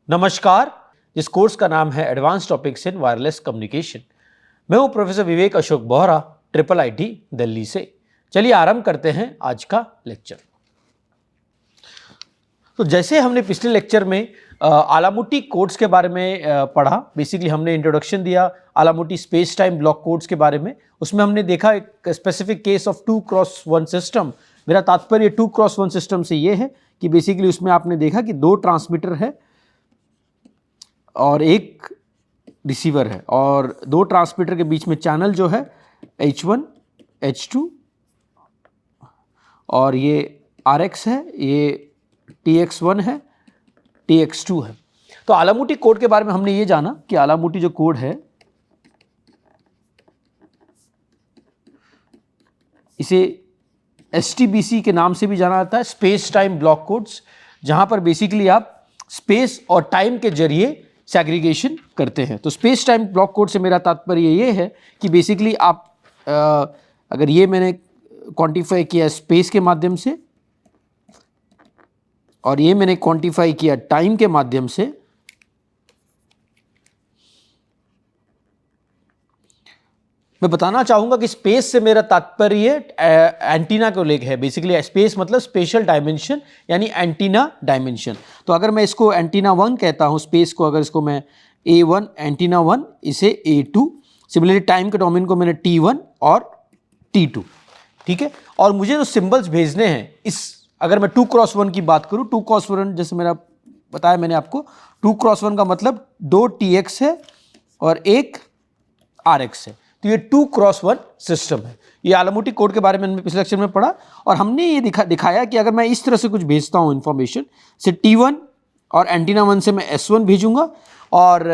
नमस्कार। इस कोर्स का नाम है advance topics in wireless communication. मैं हूं प्रोफेसर विवेक अशोक बोहरा, IIIT दिल्ली से। चलिए आरंभ करते हैं आज का लेक्चर। तो जैसे हमने पिछले लेक्चर में आलामुटी कोड्स के बारे में पढ़ा, बेसिकली हमने इंट्रोडक्शन दिया आलामुटी स्पेस टाइम ब्लॉक कोड्स के बारे में। उसमें हमने देखा एक specific case of 2x1 system. मेरा तात्पर्य 2x1 सिस्टम से ये है कि बेसिकली उसमें आपने देखा कि दो ट्रांसमीटर है और एक रिसीवर है, और दो ट्रांसमीटर के बीच में चैनल जो है H1 H2 और ये RX है, ये TX1 है, TX2 है। तो आलामुटी कोड के बारे में हमने ये जाना कि आलामुटी जो कोड है इसे STBC के नाम से भी जाना जाता है, स्पेस टाइम ब्लॉक कोड्स, जहां पर बेसिकली आप स्पेस और टाइम के जरिए सेग्रीगेशन करते हैं। तो स्पेस टाइम ब्लॉक कोड से मेरा तात्पर्य ये है कि बेसिकली आप अगर ये मैंने क्वांटिफाई किया स्पेस के माध्यम से और ये मैंने क्वांटिफाई किया टाइम के माध्यम से, मैं बताना चाहूंगा कि स्पेस से मेरा तात्पर्य एंटीना को लेकर है। बेसिकली स्पेस मतलब स्पेशल डायमेंशन यानी एंटीना डायमेंशन। तो अगर मैं इसको एंटीना 1 कहता हूं, स्पेस को अगर इसको मैं A1 एंटीना 1, इसे A2, सिमिलरली टाइम के डोमेन को मैंने T1 और T2, ठीक है। और मुझे जो सिंबल्स भेजने हैं, इस अगर मैं 2x1 की बात करूं, 2x1 जैसे मेरा बताया मैंने आपको, 2x1 का मतलब 2 TX है और एक RX है। तो ये 2x1 सिस्टम है। ये आलामुटी कोड के बारे में हमने पिछले लेक्चर में पढ़ा और हमने ये दिखाया कि अगर मैं इस तरह से कुछ भेजता हूं इंफॉर्मेशन से T1 और एंटीना 1 से मैं S1 भेजूंगा और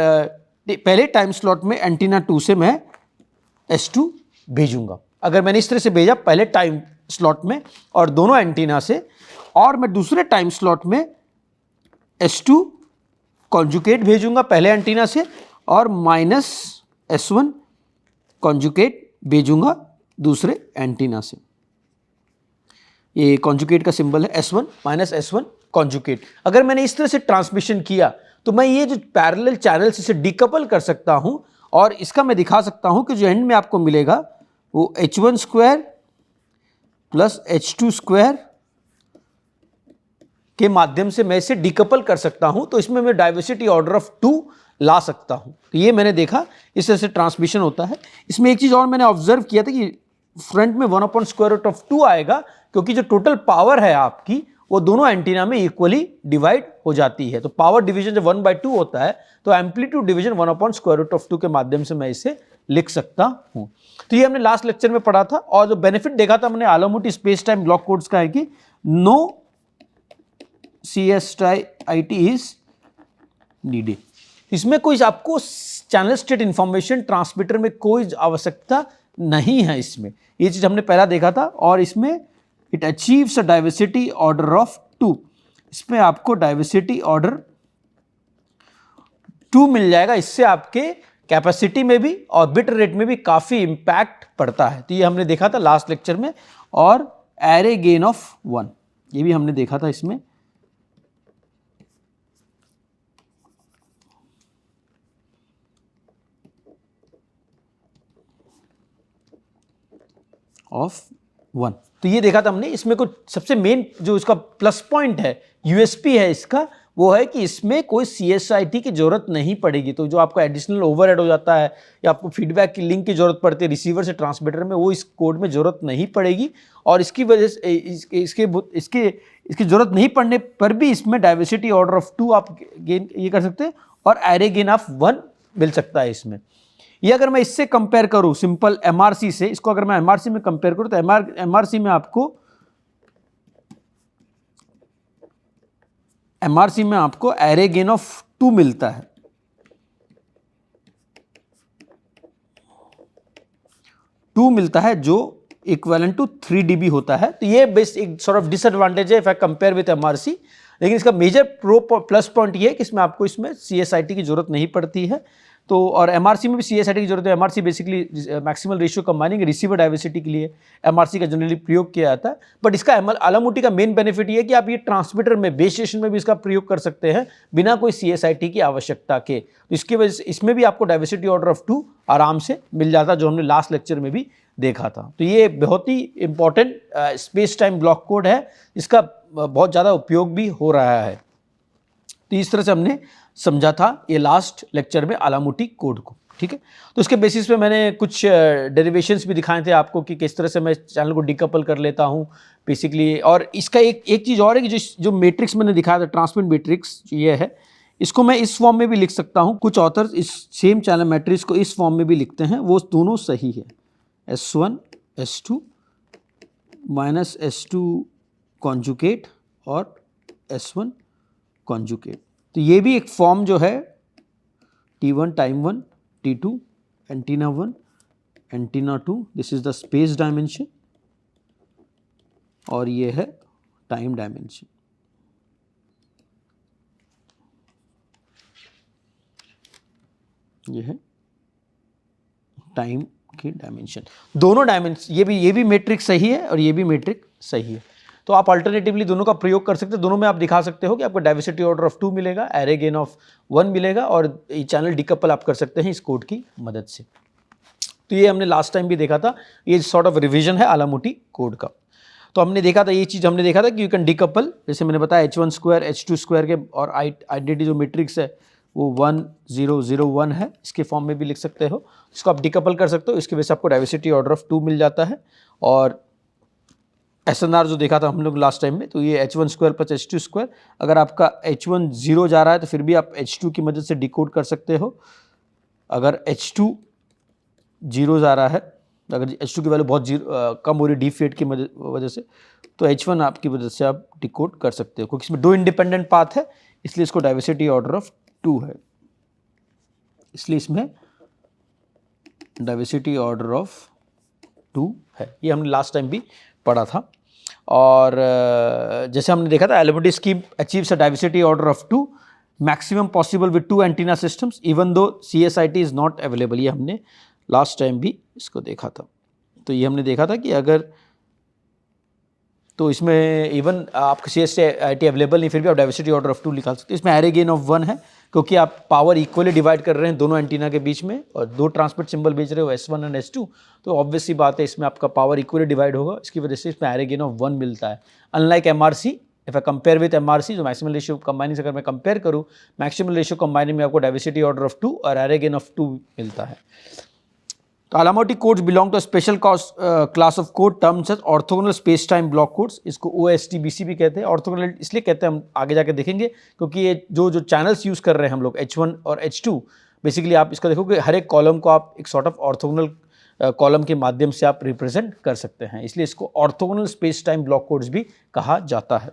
पहले टाइम स्लॉट में एंटीना 2 से मैं S2 भेजूंगा। अगर मैंने इस तरह से भेजा पहले टाइम स्लॉट में और दोनों एंटीना से, और मैं दूसरे टाइम स्लॉट में S2 कॉन्जुगेट भेजूंगा पहले एंटीना से और -S1 कॉन्जुगेट भेजूंगा दूसरे एंटीना से। ये कॉन्जुगेट का सिंबल है S1 -S1 कॉन्जुगेट। अगर मैंने इस तरह से ट्रांसमिशन किया तो मैं ये जो पैरेलल चैनल्स इसे डिकपल कर सकता हूं और इसका मैं दिखा सकता हूं कि जो एंड में आपको मिलेगा वो H1 square plus H2 square के माध्यम से मैं इसे डिकपल कर सकता हूं। तो इसमें मैं डाइवर्सिटी ऑर्डर ऑफ 2 ला सकता हूं। तो ये मैंने देखा इस तरह से ट्रांसमिशन होता है। इसमें एक चीज और मैंने ऑब्जर्व किया था कि फ्रंट में 1/√2 आएगा, क्योंकि जो टोटल पावर है आपकी वो दोनों एंटीना में इक्वली डिवाइड हो जाती है। तो पावर डिवीजन जब 1/2 होता है तो एम्पलीट्यूड डिवीजन 1/√2 के माध्यम से मैं इसे लिख सकता हूं। तो ये हमने लास्ट लेक्चर में पढ़ा था और जो बेनिफिट देखा था हमने आलामुटी स्पेस टाइम ब्लॉक कोड्स का है कि नो CSIT इज नीडेड। इसमें कोई आपको चैनल स्टेट इंफॉर्मेशन ट्रांसमीटर में कोई आवश्यकता नहीं है। इसमें ये चीज हमने पहला देखा था और इसमें it achieves a diversity order of 2। इसमें आपको डाइवर्सिटी ऑर्डर 2 मिल जाएगा। इससे आपके कैपेसिटी में भी और बिट रेट में भी काफी इंपैक्ट पड़ता है। तो ये हमने देखा था लास्ट लेक्चर में। और एरे गेन ऑफ 1 ये भी हमने देखा था इसमें। ऑफ 1 तो ये देखा था हमने। इसमें कुछ सबसे मेन जो इसका प्लस पॉइंट है, USP है इसका, वो है कि इसमें कोई CSIT की जरूरत नहीं पड़ेगी। तो जो आपको एडिशनल ओवरहेड हो जाता है या आपको फीडबैक की लिंक की जरूरत पड़ती है रिसीवर से ट्रांसमीटर में, वो इस कोड में जरूरत नहीं पड़ेगी। और इसकी वजह से इसकी जरूरत नहीं पड़ने पर भी इसमें डाइवर्सिटी ऑर्डर ऑफ 2 आप गेन ये कर सकते हैं और एरे गेन ऑफ 1 मिल सकता है इसमें। ये अगर मैं इससे कंपेयर करूं सिंपल MRC से, इसको अगर मैं MRC में कंपेयर करूं तो MRC में आपको एरे गेन ऑफ 2 मिलता है। 2 मिलता है जो इक्विवेलेंट टू 3 dB होता है। तो ये बेस्ट एक सॉर्ट ऑफ डिसएडवांटेज है if I compare with MRC। लेकिन इसका मेजर प्लस पॉइंट ये है कि इसमें आपको इसमें CSIT की जरूरत नहीं पड़ती है। तो और एमआरसी में भी सीएसआईटी की जरूरत है। MRC basically maximal ratio combining receiver diversity के लिए एमआरसी का जनरली प्रयोग किया जाता है। बट इसका आलामुटी का मेन बेनिफिट ये है कि आप ये ट्रांसमीटर में बेस स्टेशन में भी इसका प्रयोग कर सकते हैं बिना कोई सीएसआईटी की आवश्यकता के। तो इसकी वजह से इसमें भी आपको डाइवर्सिटी ऑर्डर ऑफ 2 आराम से मिल जाता, जो हमने लास्ट लेक्चर में भी देखा था। तो ये बहुत ही important space time block code है, इसका बहुत ज़्यादा उपयोग भी हो रहा है। तो इस तरह से हमने समझा था ये लास्ट लेक्चर में आलामुटी कोड को, ठीक है। तो उसके बेसिस पे मैंने कुछ डेरिवेशंस भी दिखाए थे आपको कि किस तरह से मैं चैनल को डिकपल कर लेता हूँ बेसिकली। और इसका एक चीज़ और है कि जो मैट्रिक्स मैंने दिखाया था, ट्रांसमिट मैट्रिक्स ये है, इसको मैं इस फॉर्म में भी लिख सकता हूँ। कुछ ऑथर्स इस सेम चैनल मैट्रिक्स को इस फॉर्म में भी लिखते हैं, वो दोनों सही है। S1 S2 minus S2 conjugate और S1 कॉन्जुगेट। तो ये भी एक फॉर्म जो है T1 time 1, T2 antenna 1, antenna 2, this is the space dimension, और ये है टाइम डायमेंशन। ये है टाइम की डायमेंशन, दोनों डायमेंशन। ये भी मैट्रिक्स सही है और ये भी मैट्रिक्स सही है। तो आप अल्टरनेटिवली दोनों का प्रयोग कर सकते हैं। दोनों में आप दिखा सकते हो कि आपको डाइवर्सिटी ऑर्डर ऑफ 2 मिलेगा, एरे गेन ऑफ 1 मिलेगा, और ये चैनल डिकपल आप कर सकते हैं इस कोड की मदद से। तो ये हमने लास्ट टाइम भी देखा था, ये सॉर्ट ऑफ रिविजन है आलामुटी कोड का। तो हमने देखा था, ये चीज़ हमने देखा था कि यू कैन डिकपल, जैसे मैंने बताया H1 स्क्वायर H2 स्क्वायर के, और आइडेंटिटी जो मैट्रिक्स है वो 1 0 0 1 है, इसके फॉर्म में भी लिख सकते हो। इसको आप डिकपल कर सकते हो, इसकी वजह से आपको डाइवर्सिटी ऑर्डर ऑफ 2 मिल जाता है। और SNR जो देखा था हम लोग लास्ट टाइम में, तो ये H1 square plus H2 square, अगर आपका H1 0 जा रहा है तो फिर भी आप H2 की मदद से डिकोड कर सकते हो। अगर H2 0 जा रहा है, अगर H2 की वैल्यू बहुत कम हो रही है डी फेट की वजह से, तो H1 आपकी वजह से आप डिकोड कर सकते हो, क्योंकि इसमें 2 इंडिपेंडेंट पाथ है, इसलिए इसको डाइवर्सिटी ऑर्डर ऑफ 2 है, इसलिए इसमें डाइवर्सिटी ऑर्डर ऑफ 2 है। ये हमने लास्ट टाइम भी पढ़ा था। और जैसे हमने देखा था, Alamouti scheme achieves a diversity order of 2 maximum possible with 2 antenna systems even though CSIT is not available. ये हमने लास्ट टाइम भी इसको देखा था। तो ये हमने देखा था कि अगर तो इसमें इवन आपका CSIT अवेलेबल नहीं, फिर भी आप डाइवर्सिटी ऑर्डर ऑफ 2 निकाल सकते हैं। इसमें एरे गेन ऑफ 1 है, क्योंकि आप पावर इक्वली डिवाइड कर रहे हैं दोनों एंटीना के बीच में, और 2 ट्रांसमिट सिंबल भेज रहे हो S1 और S2, तो ऑब्वियस सी बात है इसमें आपका पावर इक्वली डिवाइड होगा, इसकी वजह से इसमें एरे गेन ऑफ 1 मिलता है। Unlike MRC, if I compare with MRC, जो मैक्सिमल रेशियो कंबाइनिंग से अगर मैं कंपेयर करूँ, मैक्सिमल रेशियो कंबाइनिंग में आपको डाइवर्सिटी ऑर्डर ऑफ 2 और एरे गेन ऑफ 2 मिलता है। तो Alamouti codes belong to special class of code terms as orthogonal space time block codes. इसको OSTBC भी कहते हैं। ऑर्थोगोनल इसलिए कहते हैं, हम आगे जाके देखेंगे, क्योंकि ये जो चैनल्स यूज़ कर रहे हैं हम लोग H1 और H2, बेसिकली आप इसका देखो कि हर एक कॉलम को आप एक सॉर्ट ऑफ ऑर्थोगोनल कॉलम के माध्यम से आप रिप्रेजेंट कर सकते हैं, इसलिए इसको orthogonal space time block codes भी कहा जाता है।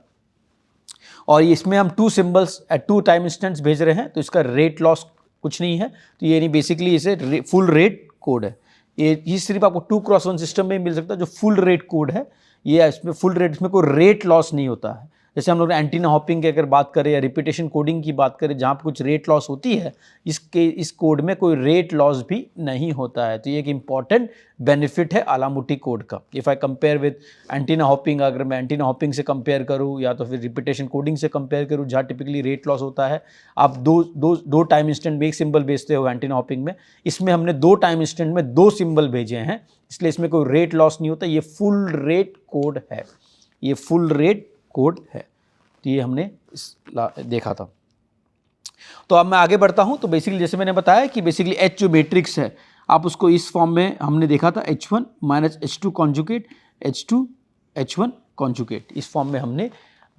और इसमें हम 2 सिम्बल्स एट 2 टाइम इंस्टेंट्स भेज रहे हैं, तो इसका रेट लॉस कुछ नहीं है। तो ये नहीं, बेसिकली इसे फुल रेट कोड है। ये सिर्फ आपको 2x1 सिस्टम में मिल सकता है, जो फुल रेट कोड है। ये इसमें फुल रेट, इसमें कोई रेट लॉस नहीं होता है। जैसे हम लोग एंटीना हॉपिंग की अगर बात करें या रिपीटेशन कोडिंग की बात करें, जहाँ पर कुछ रेट लॉस होती है, इस कोड में कोई रेट लॉस भी नहीं होता है। तो ये एक इंपॉर्टेंट बेनिफिट है आलामुटी कोड का। If I compare with antenna hopping, अगर मैं एंटीना हॉपिंग से कंपेयर करूँ या तो फिर रिपीटेशन कोडिंग से कंपेयर करूँ, जहाँ टिपिकली रेट लॉस होता है, आप दो टाइम इंस्टेंट में एक सिंबल भेजते हो एंटीना हॉपिंग में, इसमें हमने 2 टाइम इंस्टेंट में 2 सिंबल भेजे हैं, इसलिए इसमें कोई रेट लॉस नहीं होता। ये फुल रेट कोड है, ये फुल रेट कोड है। तो ये हमने देखा था। तो अब मैं आगे बढ़ता हूं। तो बेसिकली जैसे मैंने बताया कि बेसिकली H जो मैट्रिक्स है, आप उसको इस फॉर्म में हमने देखा था, H1 minus H2 conjugate H2 H1 conjugate, इस फॉर्म में हमने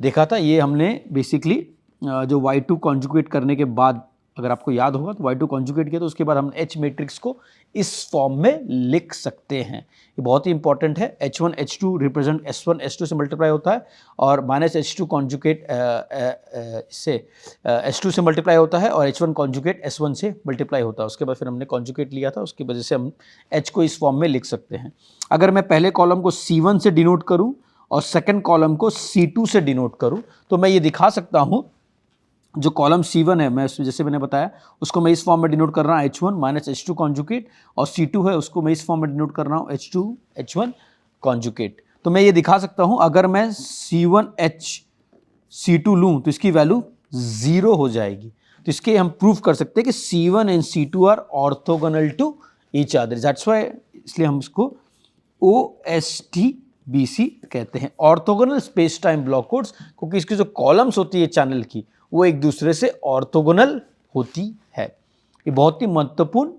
देखा था। ये हमने बेसिकली जो Y2 कॉन्जुगेट करने के बाद, अगर आपको याद होगा तो Y2 कॉन्जुगेट किया, तो उसके बाद हम H मैट्रिक्स को इस फॉर्म में लिख सकते हैं। ये बहुत ही इंपॉर्टेंट है। H1 H2 represent S1 S2 से मल्टीप्लाई होता है, और माइनस H2 कॉन्जुगेट इससे H2 से मल्टीप्लाई होता है, और H1 कॉन्जुगेट S1 से मल्टीप्लाई होता है। उसके बाद फिर हमने कॉन्जुगेट लिया था, उसकी वजह से हम H को इस फॉर्म में लिख सकते हैं। अगर मैं पहले कॉलम को C1 से डिनोट करूँ और सेकेंड कॉलम को C2 से डिनोट करूँ, तो मैं ये दिखा सकता हूँ जो कॉलम C1 है, मैं जैसे मैंने बताया उसको मैं इस फॉर्म में डिनोट कर रहा हूँ H1 माइनस H2 कॉन्जुकेट, और C2 है उसको मैं इस फॉर्म में डिनोट कर रहा हूँ H2 H1 कॉन्जुकेट। तो मैं ये दिखा सकता हूँ अगर मैं C1H C2 लूँ तो इसकी वैल्यू 0 हो जाएगी। तो इसके हम प्रूव कर सकते हैं कि C1 and C2 are orthogonal to each other, that's why, इसलिए हम इसको OSTBC कहते हैं, orthogonal space time block codes, क्योंकि इसकी जो कॉलम्स होती है चैनल की वो एक दूसरे से ऑर्थोगोनल होती है। ये बहुत ही महत्वपूर्ण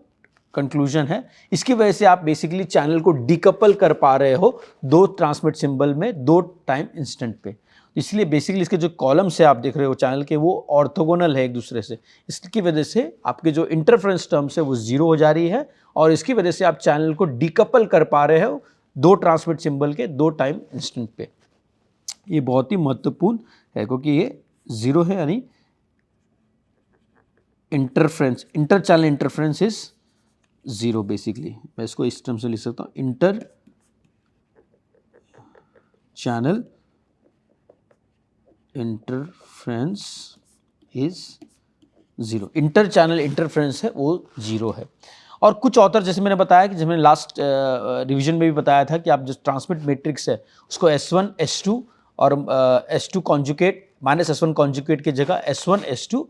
कंक्लूजन है। इसकी वजह से आप बेसिकली चैनल को डिकपल कर पा रहे हो दो ट्रांसमिट सिंबल में दो टाइम इंस्टेंट पे। इसलिए बेसिकली इसके जो कॉलम्स है आप देख रहे हो चैनल के, वो ऑर्थोगोनल है एक दूसरे से। इसकी वजह से आपके जो इंटरफ्रेंस टर्म्स है वो 0 हो जा रही है, और इसकी वजह से आप चैनल को डिकपल कर पा रहे हो दो ट्रांसमिट सिंबल के दो टाइम इंस्टेंट पे। ये बहुत ही महत्वपूर्ण है क्योंकि ये 0 है, यानी interference, inter channel interference is 0 basically. मैं इसको इस टर्म से लिख सकता हूँ, inter channel interference is 0। Inter channel interference है वो 0 है। और कुछ ऑथर, जैसे मैंने बताया कि जैसे मैंने लास्ट रिवीजन में भी बताया था कि आप जो ट्रांसमिट मैट्रिक्स है उसको S1 S2 और S2 conjugate minus S1 conjugate की जगह S1 S2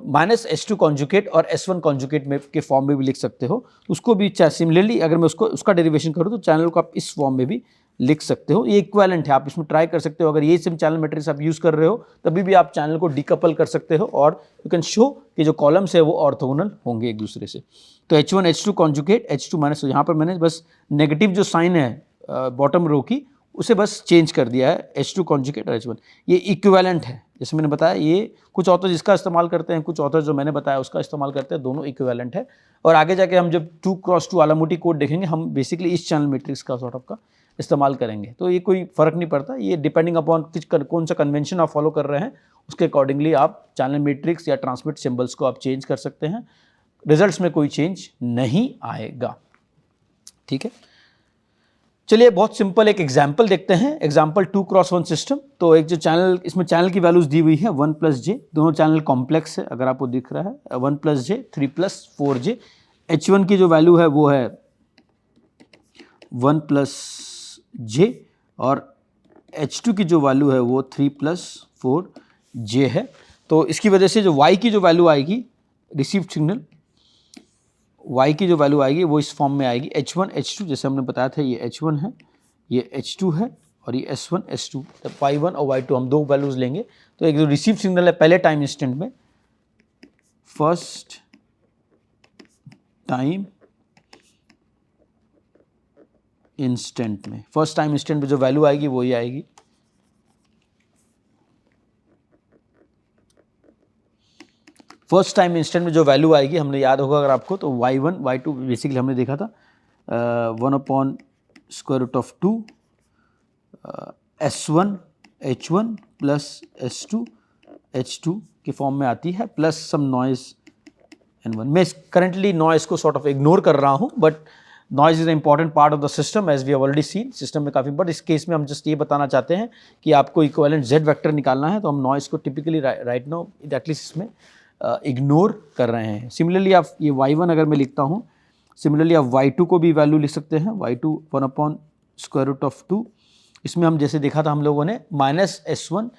minus S2 conjugate और S1 कॉन्जुकेट में के फॉर्म में भी लिख सकते हो। उसको भी सिमिलरली अगर मैं उसका डेरिवेशन करूँ तो चैनल को आप इस फॉर्म में भी लिख सकते हो। ये इक्विवेलेंट है, आप इसमें ट्राई कर सकते हो। अगर ये सिम चैनल मैट्रिक्स आप यूज़ कर रहे हो तभी भी आप चैनल को डिकपल कर सकते हो, और यू कैन शो कि जो कॉलम्स है वो ऑर्थोगोनल होंगे एक दूसरे से। तो H1 H2 conjugate H2 minus, यहाँ पर मैंने बस नेगेटिव जो साइन है बॉटम रो की उसे बस चेंज कर दिया है, H2 कॉन्जुकेट और H1। ये इक्विवेलेंट है, जैसे मैंने बताया। ये कुछ ऑथर जिसका इस्तेमाल करते हैं, कुछ ऑथर जो मैंने बताया उसका इस्तेमाल करते हैं, दोनों इक्विवेलेंट है। और आगे जाके हम जब 2x2 आलामुटी कोड देखेंगे हम बेसिकली इस चैनल मैट्रिक्स का सॉर्ट ऑफ का इस्तेमाल करेंगे। तो ये कोई फ़र्क नहीं पड़ता, ये डिपेंडिंग अपॉन कौन सा कन्वेंशन आप फॉलो कर रहे हैं उसके अकॉर्डिंगली आप चैनल मैट्रिक्स या ट्रांसमिट सिंबल्स को आप चेंज कर सकते हैं। रिजल्ट्स में कोई चेंज नहीं आएगा, ठीक है। चलिए बहुत सिंपल एक एग्जाम्पल देखते हैं, एग्जाम्पल 2x1 सिस्टम। तो एक जो चैनल, इसमें चैनल की वैल्यूज दी हुई है 1 + j, दोनों चैनल कॉम्प्लेक्स है अगर आपको दिख रहा है, 1 + j 3 + 4j। H1 की जो वैल्यू है वो है 1 + j, और H2 की जो वैल्यू है वो 3 + 4j है। तो इसकी वजह से जो y की जो वैल्यू आएगी, रिसीव्ड सिग्नल y की जो वैल्यू आएगी वो इस फॉर्म में आएगी H1 H2, जैसे हमने बताया था ये H1 है, ये H2 है, और ये S1 S2। तो y1 और y2 हम दो वैल्यूज लेंगे। तो एक जो रिसीव सिग्नल है पहले टाइम इंस्टेंट में, फर्स्ट टाइम इंस्टेंट में, फर्स्ट टाइम इंस्टेंट में जो वैल्यू आएगी वो ये आएगी। फर्स्ट टाइम इंस्टेंट में जो वैल्यू आएगी, हमने याद होगा अगर आपको, तो y1 y2 बेसिकली हमने देखा था 1/√2 S1 H1 plus S2 H2 के फॉर्म में आती है, प्लस सम नॉइज N1। मैं करंटली नॉइज को सॉर्ट ऑफ इग्नोर कर रहा हूँ, but noise is important part of the system as we have already seen. System में काफ़ी, बट इस केस में हम जस्ट ये बताना चाहते हैं कि आपको इक्विवेलेंट Z वेक्टर निकालना है, तो हम नॉइज को टिपिकली राइट नाउ एटलीस्ट इसमें इग्नोर कर रहे हैं। सिमिलरली आप ये y1 अगर मैं लिखता हूँ, सिमिलरली आप y2 को भी वैल्यू लिख सकते हैं, y2 1/√2। इसमें हम जैसे देखा था हम लोगों ने S1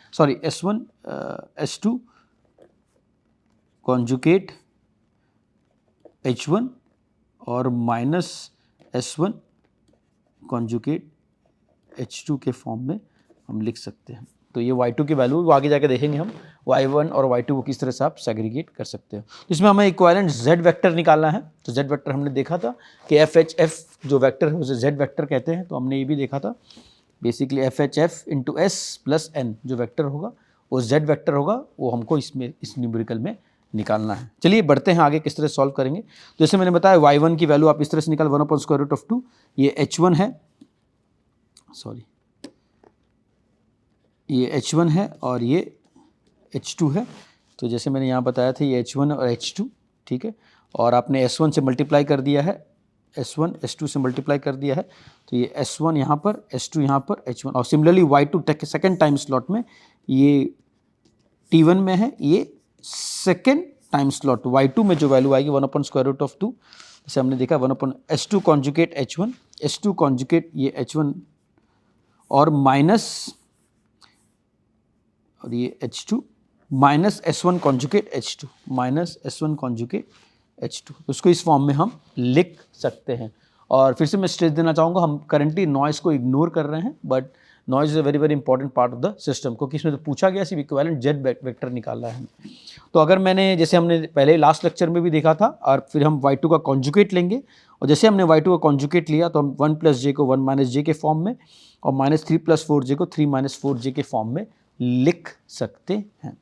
S2 कॉन्जुकेट H1 और -S1 कॉन्जुकेट H2 के फॉर्म में हम लिख सकते हैं। तो ये y2 की वैल्यू वो आगे जाके देखेंगे हम, y1 और y2 को किस तरह से आप सेग्रीगेट कर सकते हो। इसमें हमें इक्विवेलेंट Z वेक्टर निकालना है। तो Z वेक्टर हमने देखा था कि FHF जो वेक्टर है उसे Z वेक्टर कहते हैं। तो हमने ये भी देखा था बेसिकली FHF × S + N जो वेक्टर होगा वो Z वेक्टर होगा, वो हमको इसमें इस न्यूमेरिकल में निकालना है। चलिए बढ़ते हैं आगे, किस तरह सॉल्व करेंगे। तो जैसे मैंने बताया y1 की वैल्यू आप इस तरह से निकाल 1/√2, ये H1 है, सॉरी ये H1 है और ये H2 है। तो जैसे मैंने यहाँ बताया था ये H1 और H2, ठीक है, और आपने S1 से मल्टीप्लाई कर दिया है, S1 S2 से मल्टीप्लाई कर दिया है, तो ये S1 यहाँ पर, S2 यहाँ पर, H1, और similarly y2 second time slot में ये T1 में है, ये सेकेंड टाइम स्लॉट y2 में जो वैल्यू आएगी 1/√2, जैसे हमने देखा 1/s2 conjugate h1, s2 conjugate ये h1 और माइनस और ये h2 minus s1 conjugate h2, minus s1 conjugate h2, उसको इस फॉर्म में हम लिख सकते हैं। और फिर से मैं स्ट्रेस देना चाहूँगा, हम करंटली नॉइज़ को इग्नोर कर रहे हैं, but noise is a very very important part of the system, क्योंकि इसमें तो पूछा गया सिर्फ इक्विवेलेंट जेड वेक्टर निकालना है। तो अगर मैंने, जैसे हमने पहले लास्ट लेक्चर में भी देखा था, और फिर हम y2 का कॉन्जुगेट लेंगे, और जैसे हमने y2 का कॉन्जुगेट लिया तो हम 1 + j को 1 - j के फॉर्म में और -3 + 4j को 3 - 4j के फॉर्म में लिख सकते हैं।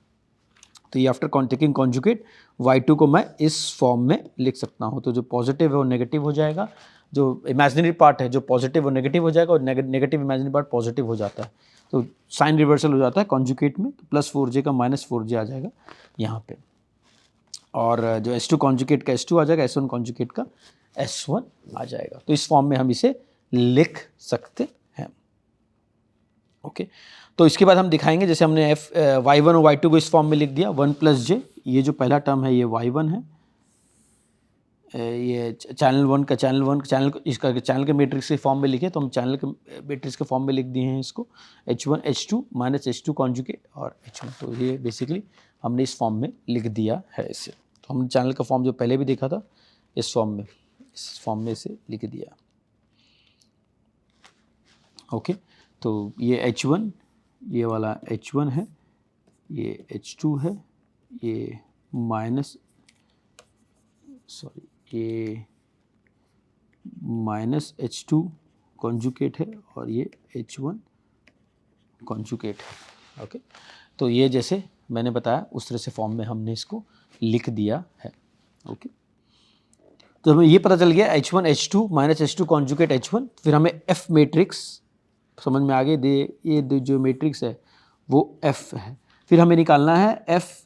तो ये आफ्टर टेकिंग कॉन्जुगेट y2 को मैं इस फॉर्म में लिख सकता हूँ। तो जो पॉजिटिव है वो नेगेटिव हो जाएगा, जो इमेजिनरी पार्ट है जो पॉजिटिव वो नेगेटिव हो जाएगा, और नेगेटिव इमेजिनरी पार्ट पॉजिटिव हो जाता है, तो साइन रिवर्सल हो जाता है कॉन्जुगेट में, तो +4j का -4j आ जाएगा यहाँ पे, और जो S2 कॉन्जुगेट का S2 आ जाएगा, S1 कॉन्जुगेट का S1 आ जाएगा। तो इस फॉर्म में हम इसे लिख सकते हैं। ओके, तो इसके बाद हम दिखाएंगे, जैसे हमने y1 और y2 को इस फॉर्म में लिख दिया, 1 + j, ये जो पहला टर्म है ये y1 है, ये चैनल इसका चैनल के मैट्रिक्स के फॉर्म में लिखे, तो हम चैनल के मैट्रिक्स के फॉर्म में लिख दिए हैं इसको, h1 h2 minus h2 conjugate और h1, तो ये बेसिकली हमने इस फॉर्म में लिख दिया है इसे। तो हमने चैनल का फॉर्म जो पहले भी देखा था, इस फॉर्म में इसे लिख दिया। ओके, तो ये h1, ये वाला h1 है, ये h2 है, ये ये -h2 कॉन्जुगेट है, और ये h1 कॉन्जुगेट है। ओके, तो ये जैसे मैंने बताया उस तरह से फॉर्म में हमने इसको लिख दिया है। ओके, तो हमें ये पता चल गया h1 h2 -h2 conjugate h1, फिर हमें f मैट्रिक्स समझ में आ गए, ये जो मैट्रिक्स है वो f है, फिर हमें निकालना है f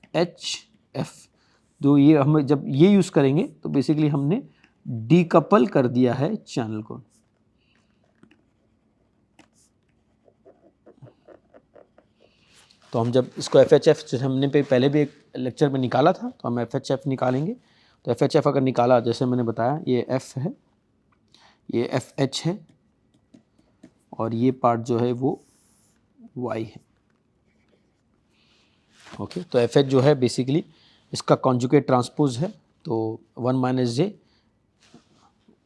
जो ये हम जब ये यूज़ करेंगे तो बेसिकली हमने डीकपल कर दिया है चैनल को। तो हम जब इसको FHF, जैसे हमने पहले भी एक लेक्चर में निकाला था, तो हम FHF निकालेंगे। तो FHF अगर निकाला, जैसे मैंने बताया, ये F है, ये FH है, और ये पार्ट जो है वो Y है। ओके, तो FH जो है बेसिकली इसका कॉन्जुगेट ट्रांसपोज है, तो 1 - j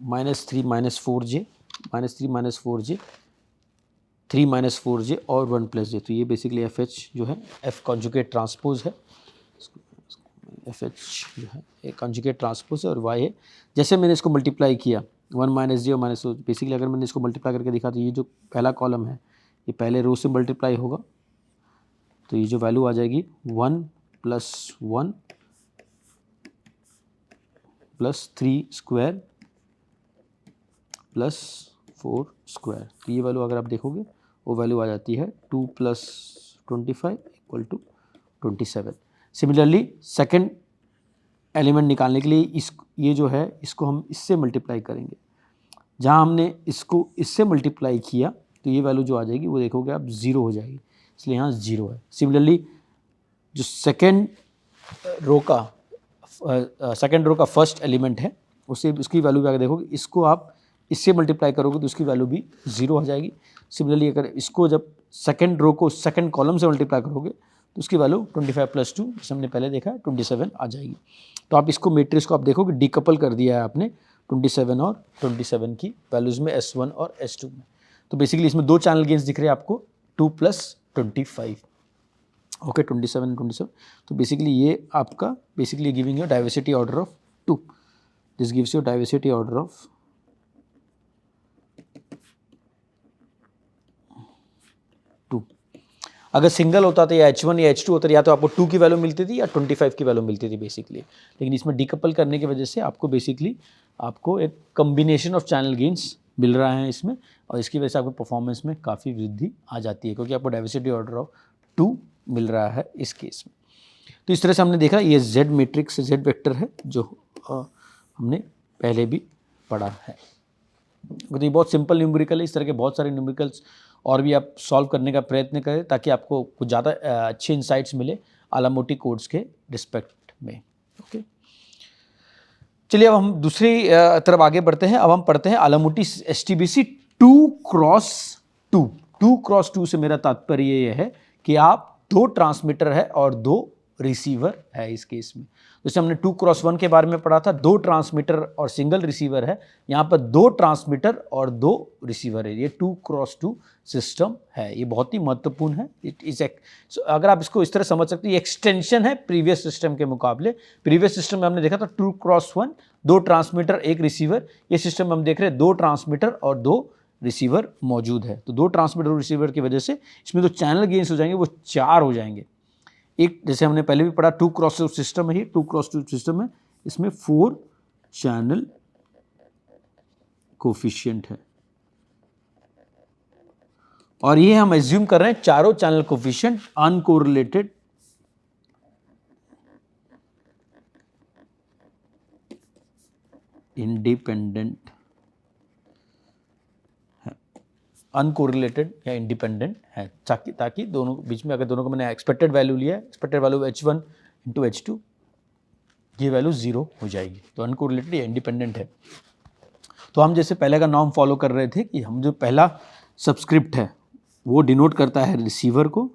-3 - 4j -3 - 4j 3 - 4j और 1 + j, तो ये बेसिकली FH जो है F कॉन्जुगेट ट्रांसपोज है, FH जो है एक कॉन्जुगेट ट्रांसपोज है, और Y है। जैसे मैंने इसको मल्टीप्लाई किया 1 - j और -4, बेसिकली अगर मैंने इसको मल्टीप्लाई करके दिखा, तो ये जो पहला कॉलम है ये पहले रो से मल्टीप्लाई होगा, तो ये जो वैल्यू आ जाएगी 1 + 1 + 3 स्क्वायर + 4 स्क्वायर, तो ये वैल्यू अगर आप देखोगे वो वैल्यू आ जाती है 2 + 25 = 27। सिमिलरली सेकंड एलिमेंट निकालने के लिए ये जो है इसको हम इससे मल्टीप्लाई करेंगे, जहाँ हमने इसको इससे मल्टीप्लाई किया तो ये वैल्यू जो आ जाएगी वो देखोगे आप 0 हो जाएगी, इसलिए यहाँ 0 है। सिमिलरली जो सेकंड रो का फर्स्ट एलिमेंट है उससे उसकी वैल्यू भी अगर देखोगे, इसको आप इससे मल्टीप्लाई करोगे तो उसकी वैल्यू भी 0 हो जाएगी। सिमिलरली अगर इसको जब सेकंड रो को सेकंड कॉलम से मल्टीप्लाई करोगे तो उसकी वैल्यू 25 + 2, जैसे हमने पहले देखा 27 आ जाएगी। तो आप इसको मैट्रिक्स को आप देखोगे डीकपल कर दिया है आपने 27 और 27 की वैल्यूज़ में, S1 और S2 में। तो बेसिकली इसमें दो चैनल गेन्स दिख रहे हैं आपको, 2 + 25। Okay, 27 and 27। तो बेसिकली ये आपका basically giving your diversity order of 2, this gives your diversity order of 2। अगर सिंगल होता तो या H1 या H2 होता, या तो आपको 2 की वैल्यू मिलती थी या 25 की वैल्यू मिलती थी बेसिकली, लेकिन इसमें डीकपल करने की वजह से आपको बेसिकली आपको एक कम्बिनेशन ऑफ चैनल गेन्स मिल रहा है इसमें, और इसकी वजह से आपको परफॉर्मेंस में काफ़ी वृद्धि आ जाती है, क्योंकि आपको डाइवर्सिटी ऑर्डर ऑफ 2 मिल रहा है इस केस में। तो इस तरह से हमने देखा ये Z मैट्रिक्स, Z वेक्टर है जो हमने पहले भी पढ़ा है। तो ये बहुत सिंपल न्यूमेरिकल है, इस तरह के बहुत सारे न्यूमेरिकल्स और भी आप सॉल्व करने का प्रयत्न करें ताकि आपको कुछ ज़्यादा अच्छे इंसाइट्स मिले आलामोटी कोड्स के रिस्पेक्ट में। ओके, चलिए अब हम दूसरी तरफ आगे बढ़ते हैं। अब हम पढ़ते हैं आलामोटी STBC 2x2। 2x2 से मेरा तात्पर्य ये है कि आप 2 ट्रांसमीटर है और 2 रिसीवर है इस केस में। जैसे हमने 2x1 के बारे में पढ़ा था, 2 ट्रांसमीटर और सिंगल रिसीवर है, यहाँ पर 2 ट्रांसमीटर और 2 रिसीवर है। ये 2x2 सिस्टम है, ये बहुत ही महत्वपूर्ण है। अगर आप इसको इस तरह समझ सकते हैं, ये एक्सटेंशन है प्रीवियस सिस्टम के मुकाबले। प्रीवियस सिस्टम में हमने देखा था 2x1, 2 ट्रांसमीटर 1 रिसीवर। ये सिस्टम में हम देख रहे हैं 2 ट्रांसमीटर और 2 रिसीवर मौजूद है। तो 2 ट्रांसमीटर और रिसीवर की वजह से इसमें जो चैनल गेन्स हो जाएंगे वो 4 हो जाएंगे। एक जैसे हमने पहले भी पढ़ा 2x2 सिस्टम है, 2x2 सिस्टम है, इसमें 4 चैनल कोफिशिएंट है और ये हम एज्यूम कर रहे हैं चारों चैनल कोफिशिएंट अनकोरिलेटेड इंडिपेंडेंट है, अनकोरिलेटेड या इंडिपेंडेंट है, ताकि दोनों बीच में, अगर दोनों को मैंने एक्सपेक्टेड वैल्यू लिया है, expected value H1 into H2, ये वैल्यू 0 हो जाएगी। तो अनकोरिलेटेड या इंडिपेंडेंट है। तो हम जैसे पहले का नॉर्म फॉलो कर रहे थे कि हम जो पहला सबस्क्रिप्ट है वो डिनोट करता है रिसीवर को,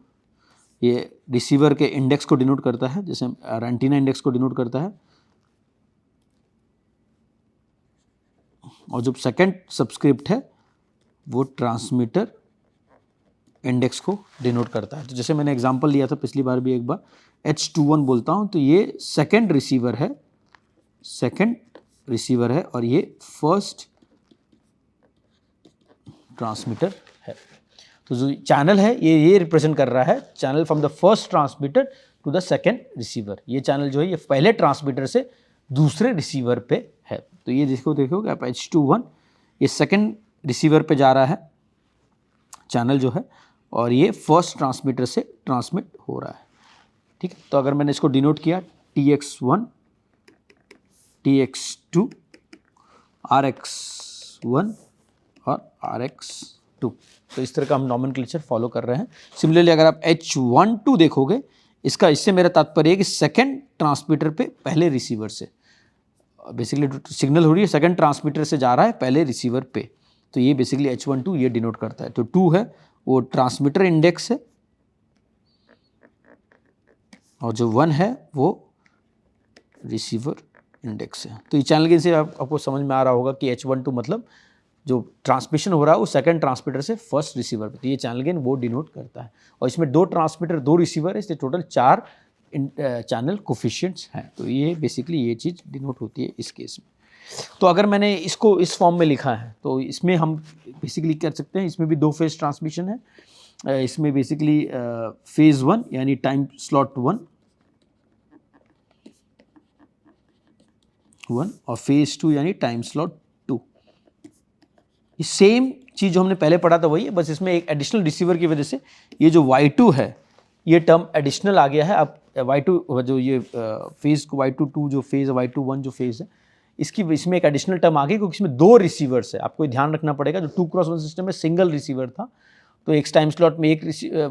ये रिसीवर के इंडेक्स को डिनोट करता है, जैसे एंटीना इंडेक्स को डिनोट करता है, और जो सेकंड सबस्क्रिप्ट है वो ट्रांसमीटर इंडेक्स को डिनोट करता है। तो जैसे मैंने एग्जांपल लिया था पिछली बार भी एक बार, H21 बोलता हूं तो ये सेकंड रिसीवर है, और ये फर्स्ट ट्रांसमीटर है। तो जो चैनल है ये रिप्रेजेंट कर रहा है channel from the first transmitter to the second receiver. ये चैनल जो है ये पहले ट्रांसमीटर से दूसरे रिसीवर पे है। तो ये देखोगे आप H21 ये सेकंड रिसीवर पे जा रहा है चैनल जो है, और ये फर्स्ट ट्रांसमीटर से ट्रांसमिट हो रहा है। ठीक है, तो अगर मैंने इसको डिनोट किया TX1, TX2, RX1 और RX2, तो इस तरह का हम नॉमेनक्लेचर फॉलो कर रहे हैं। सिमिलरली अगर आप H12 देखोगे, इससे मेरा तात्पर्य है कि सेकंड ट्रांसमीटर पे पहले रिसीवर से बेसिकली सिग्नल हो रही है, सेकंड ट्रांसमीटर से जा रहा है पहले रिसीवर पे, तो ये बेसिकली H12 ये डिनोट करता है। तो 2 है वो ट्रांसमीटर इंडेक्स है और जो 1 है वो रिसीवर इंडेक्स है। तो ये चैनल गेन से आपको समझ में आ रहा होगा कि H12 मतलब जो ट्रांसमिशन हो रहा है वो सेकंड ट्रांसमीटर से फर्स्ट रिसीवर पे, तो ये चैनल गेन वो डिनोट करता है। और इसमें 2 ट्रांसमीटर 2 रिसीवर है, इसलिए टोटल 4 चैनल कोफिशिएंट्स हैं। तो ये बेसिकली ये चीज़ डिनोट होती है इस केस में। तो अगर मैंने इसको इस फॉर्म में लिखा है तो इसमें हम बेसिकली कर सकते हैं, इसमें भी 2 फेज ट्रांसमिशन है। इसमें बेसिकली फेज 1 यानी टाइम स्लॉट 1 और फेज 2 यानी टाइम स्लॉट 2। ये सेम चीज़ जो हमने पहले पढ़ा था वही है, बस इसमें एक एडिशनल रिसीवर की वजह से ये जो Y2 है ये टर्म एडिशनल आ गया है। अब Y2 जो ये फेज Y22 जो फेज है, Y21 जो फेज है, इसमें एक एडिशनल टर्म आ गई क्योंकि इसमें 2 रिसीवर्स है। आपको ध्यान रखना पड़ेगा, जो 2x1 सिस्टम में सिंगल रिसीवर था तो एक टाइम स्लॉट में एक